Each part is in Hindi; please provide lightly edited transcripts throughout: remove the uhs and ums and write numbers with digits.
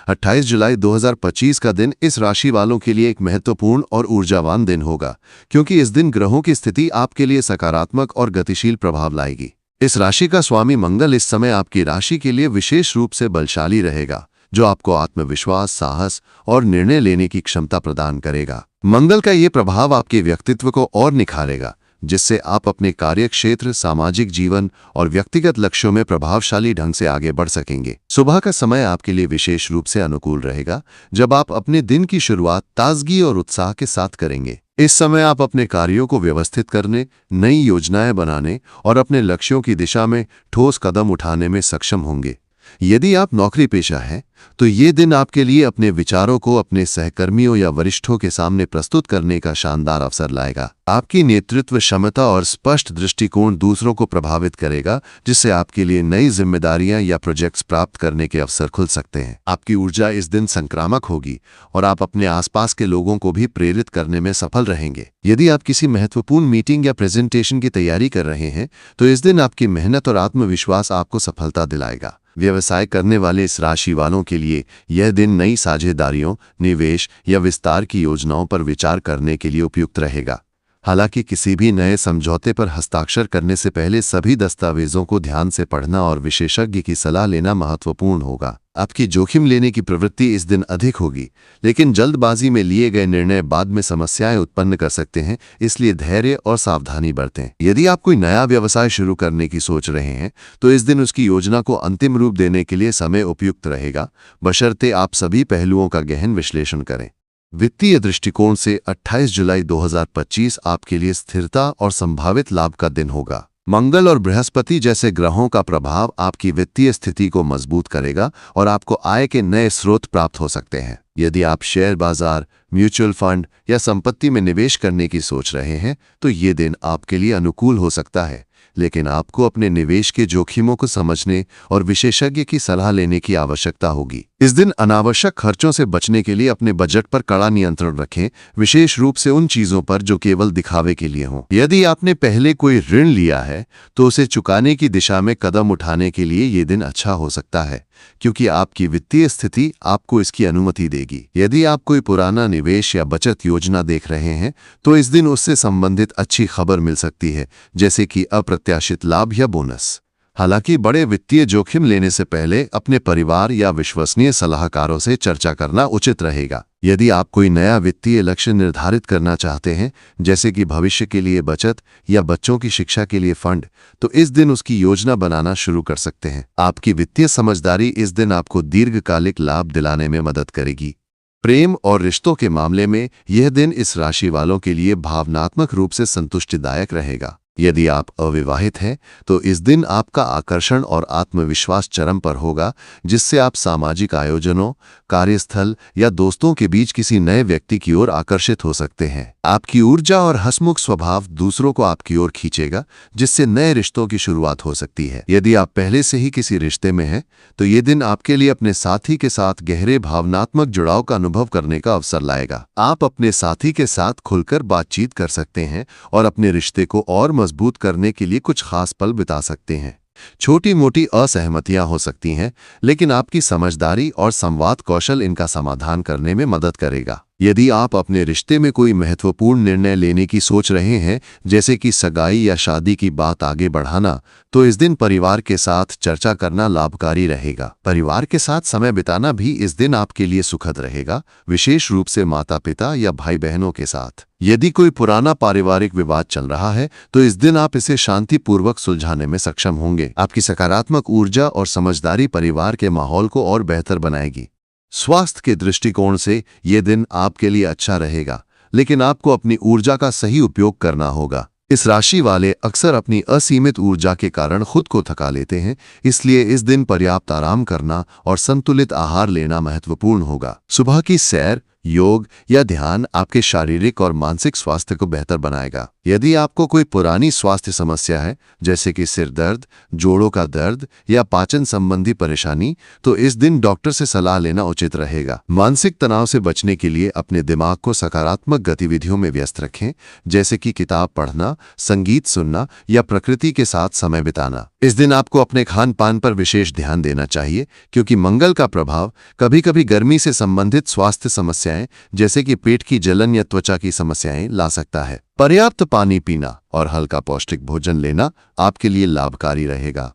28 जुलाई 2025 का दिन इस राशि वालों के लिए एक महत्वपूर्ण और ऊर्जावान दिन होगा, क्योंकि इस दिन ग्रहों की स्थिति आपके लिए सकारात्मक और गतिशील प्रभाव लाएगी। इस राशि का स्वामी मंगल इस समय आपकी राशि के लिए विशेष रूप से बलशाली रहेगा, जो आपको आत्मविश्वास, साहस और निर्णय लेने की क्षमता प्रदान करेगा। मंगल का ये प्रभाव आपके व्यक्तित्व को और निखारेगा, जिससे आप अपने कार्यक्षेत्र, सामाजिक जीवन और व्यक्तिगत लक्ष्यों में प्रभावशाली ढंग से आगे बढ़ सकेंगे। सुबह का समय आपके लिए विशेष रूप से अनुकूल रहेगा, जब आप अपने दिन की शुरुआत ताजगी और उत्साह के साथ करेंगे। इस समय आप अपने कार्यों को व्यवस्थित करने, नई योजनाएं बनाने और अपने लक्ष्यों की दिशा में ठोस कदम उठाने में सक्षम होंगे। यदि आप नौकरी पेशा हैं, तो ये दिन आपके लिए अपने विचारों को अपने सहकर्मियों या वरिष्ठों के सामने प्रस्तुत करने का शानदार अवसर लाएगा। आपकी नेतृत्व क्षमता और स्पष्ट दृष्टिकोण दूसरों को प्रभावित करेगा, जिससे आपके लिए नई जिम्मेदारियां या प्रोजेक्ट्स प्राप्त करने के अवसर खुल सकते हैं। आपकी ऊर्जा इस दिन संक्रामक होगी और आप अपने आसपास के लोगों को भी प्रेरित करने में सफल रहेंगे। यदि आप किसी महत्वपूर्ण मीटिंग या प्रेजेंटेशन की तैयारी कर रहे हैं, तो इस दिन आपकी मेहनत और आत्मविश्वास आपको सफलता दिलाएगा। व्यवसाय करने वाले इस राशि वालों के लिए यह दिन नई साझेदारियों, निवेश या विस्तार की योजनाओं पर विचार करने के लिए उपयुक्त रहेगा। हालांकि किसी भी नए समझौते पर हस्ताक्षर करने से पहले सभी दस्तावेजों को ध्यान से पढ़ना और विशेषज्ञ की सलाह लेना महत्वपूर्ण होगा। आपकी जोखिम लेने की प्रवृत्ति इस दिन अधिक होगी, लेकिन जल्दबाजी में लिए गए निर्णय बाद में समस्याएं उत्पन्न कर सकते हैं, इसलिए धैर्य और सावधानी बरतें। यदि आप कोई नया व्यवसाय शुरू करने की सोच रहे हैं, तो इस दिन उसकी योजना को अंतिम रूप देने के लिए समय उपयुक्त रहेगा, बशर्ते आप सभी पहलुओं का गहन विश्लेषण करें। वित्तीय दृष्टिकोण से 28 जुलाई 2025 आपके लिए स्थिरता और संभावित लाभ का दिन होगा। मंगल और बृहस्पति जैसे ग्रहों का प्रभाव आपकी वित्तीय स्थिति को मजबूत करेगा और आपको आय के नए स्रोत प्राप्त हो सकते हैं। यदि आप शेयर बाजार, म्यूचुअल फंड या संपत्ति में निवेश करने की सोच रहे हैं, तो ये दिन आपके लिए अनुकूल हो सकता है, लेकिन आपको अपने निवेश के जोखिमों को समझने और विशेषज्ञ की सलाह लेने की आवश्यकता होगी। इस दिन अनावश्यक खर्चों से बचने के लिए अपने बजट पर कड़ा नियंत्रण रखें, विशेष रूप से उन चीजों पर जो केवल दिखावे के लिए हों। यदि आपने पहले कोई ऋण लिया है, तो उसे चुकाने की दिशा में कदम उठाने के लिए ये दिन अच्छा हो सकता है, क्योंकि आपकी वित्तीय स्थिति आपको इसकी अनुमति देगी। यदि आप कोई पुराना निवेश या बचत योजना देख रहे हैं, तो इस दिन उससे संबंधित अच्छी खबर मिल सकती है, जैसे कि अप्रत्याशित लाभ या बोनस। हालांकि बड़े वित्तीय जोखिम लेने से पहले अपने परिवार या विश्वसनीय सलाहकारों से चर्चा करना उचित रहेगा। यदि आप कोई नया वित्तीय लक्ष्य निर्धारित करना चाहते हैं, जैसे कि भविष्य के लिए बचत या बच्चों की शिक्षा के लिए फंड, तो इस दिन उसकी योजना बनाना शुरू कर सकते हैं। आपकी वित्तीय समझदारी इस दिन आपको दीर्घकालिक लाभ दिलाने में मदद करेगी। प्रेम और रिश्तों के मामले में यह दिन इस राशि वालों के लिए भावनात्मक रूप से संतुष्टिदायक रहेगा। यदि आप अविवाहित हैं, तो इस दिन आपका आकर्षण और आत्मविश्वास चरम पर होगा, जिससे आप सामाजिक आयोजनों, कार्यस्थल या दोस्तों के बीच किसी नए व्यक्ति की ओर आकर्षित हो सकते हैं। आपकी ऊर्जा और हंसमुख स्वभाव दूसरों को आपकी ओर खींचेगा, जिससे नए रिश्तों की शुरुआत हो सकती है। यदि आप पहले से ही किसी रिश्ते में हैं, तो ये दिन आपके लिए अपने साथी के साथ गहरे भावनात्मक जुड़ाव का अनुभव करने का अवसर लाएगा। आप अपने साथी के साथ खुलकर बातचीत कर सकते हैं और अपने रिश्ते को और मजबूत करने के लिए कुछ खास पल बिता सकते हैं। छोटी मोटी असहमतियां हो सकती हैं, लेकिन आपकी समझदारी और संवाद कौशल इनका समाधान करने में मदद करेगा। यदि आप अपने रिश्ते में कोई महत्वपूर्ण निर्णय लेने की सोच रहे हैं, जैसे कि सगाई या शादी की बात आगे बढ़ाना, तो इस दिन परिवार के साथ चर्चा करना लाभकारी रहेगा। परिवार के साथ समय बिताना भी इस दिन आपके लिए सुखद रहेगा, विशेष रूप से माता-पिता या भाई बहनों के साथ। यदि कोई पुराना पारिवारिक विवाद चल रहा है, तो इस दिन आप इसे शांतिपूर्वक सुलझाने में सक्षम होंगे। आपकी सकारात्मक ऊर्जा और समझदारी परिवार के माहौल को और बेहतर बनाएगी। स्वास्थ्य के दृष्टिकोण से ये दिन आपके लिए अच्छा रहेगा, लेकिन आपको अपनी ऊर्जा का सही उपयोग करना होगा। इस राशि वाले अक्सर अपनी असीमित ऊर्जा के कारण खुद को थका लेते हैं, इसलिए इस दिन पर्याप्त आराम करना और संतुलित आहार लेना महत्वपूर्ण होगा। सुबह की सैर, योग या ध्यान आपके शारीरिक और मानसिक स्वास्थ्य को बेहतर बनाएगा। यदि आपको कोई पुरानी स्वास्थ्य समस्या है, जैसे कि सिर दर्द, जोड़ों का दर्द या पाचन संबंधी परेशानी, तो इस दिन डॉक्टर से सलाह लेना उचित रहेगा। मानसिक तनाव से बचने के लिए अपने दिमाग को सकारात्मक गतिविधियों में व्यस्त रखें, जैसे कि किताब पढ़ना, संगीत सुनना या प्रकृति के साथ समय बिताना। इस दिन आपको अपने खान पान पर विशेष ध्यान देना चाहिए, क्योंकि मंगल का प्रभाव कभी-कभी गर्मी से संबंधित स्वास्थ्य समस्याएं, जैसे कि पेट की जलन या त्वचा की समस्याएं ला सकता है। पर्याप्त पानी पीना और हल्का पौष्टिक भोजन लेना आपके लिए लाभकारी रहेगा।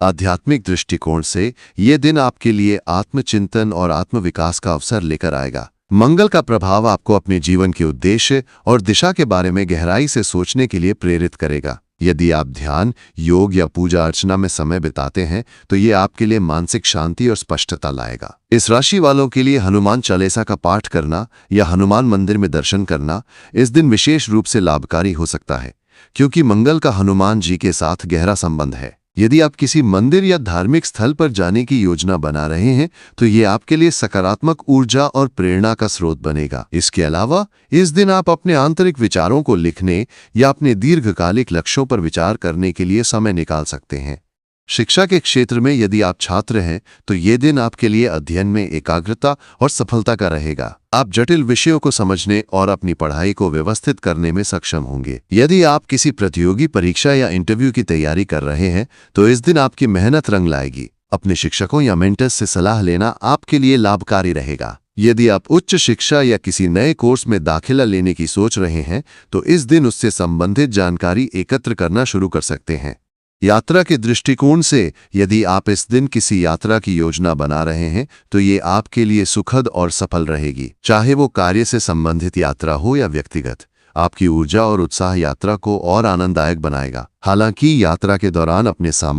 आध्यात्मिक दृष्टिकोण से ये दिन आपके लिए आत्मचिंतन और आत्मविकास का अवसर लेकर आएगा। मंगल का प्रभाव आपको अपने जीवन के उद्देश्य और दिशा के बारे में गहराई से सोचने के लिए प्रेरित करेगा। यदि आप ध्यान, योग या पूजा अर्चना में समय बिताते हैं, तो ये आपके लिए मानसिक शांति और स्पष्टता लाएगा। इस राशि वालों के लिए हनुमान चालीसा का पाठ करना या हनुमान मंदिर में दर्शन करना इस दिन विशेष रूप से लाभकारी हो सकता है, क्योंकि मंगल का हनुमान जी के साथ गहरा संबंध है। यदि आप किसी मंदिर या धार्मिक स्थल पर जाने की योजना बना रहे हैं, तो ये आपके लिए सकारात्मक ऊर्जा और प्रेरणा का स्रोत बनेगा। इसके अलावा इस दिन आप अपने आंतरिक विचारों को लिखने या अपने दीर्घकालिक लक्ष्यों पर विचार करने के लिए समय निकाल सकते हैं। शिक्षा के क्षेत्र में यदि आप छात्र हैं, तो ये दिन आपके लिए अध्ययन में एकाग्रता और सफलता का रहेगा। आप जटिल विषयों को समझने और अपनी पढ़ाई को व्यवस्थित करने में सक्षम होंगे। यदि आप किसी प्रतियोगी परीक्षा या इंटरव्यू की तैयारी कर रहे हैं, तो इस दिन आपकी मेहनत रंग लाएगी। अपने शिक्षकों या मेंटर्स से सलाह लेना आपके लिए लाभकारी रहेगा। यदि आप उच्च शिक्षा या किसी नए कोर्स में दाखिला लेने की सोच रहे हैं, तो इस दिन उससे संबंधित जानकारी एकत्र करना शुरू कर सकते हैं। यात्रा के दृष्टिकोण से यदि आप इस दिन किसी यात्रा की योजना बना रहे हैं, तो ये आपके लिए सुखद और सफल रहेगी। चाहे वो कार्य से संबंधित यात्रा हो या व्यक्तिगत, आपकी ऊर्जा और उत्साह यात्रा को और आनंददायक बनाएगा। हालांकि यात्रा के दौरान अपने सामान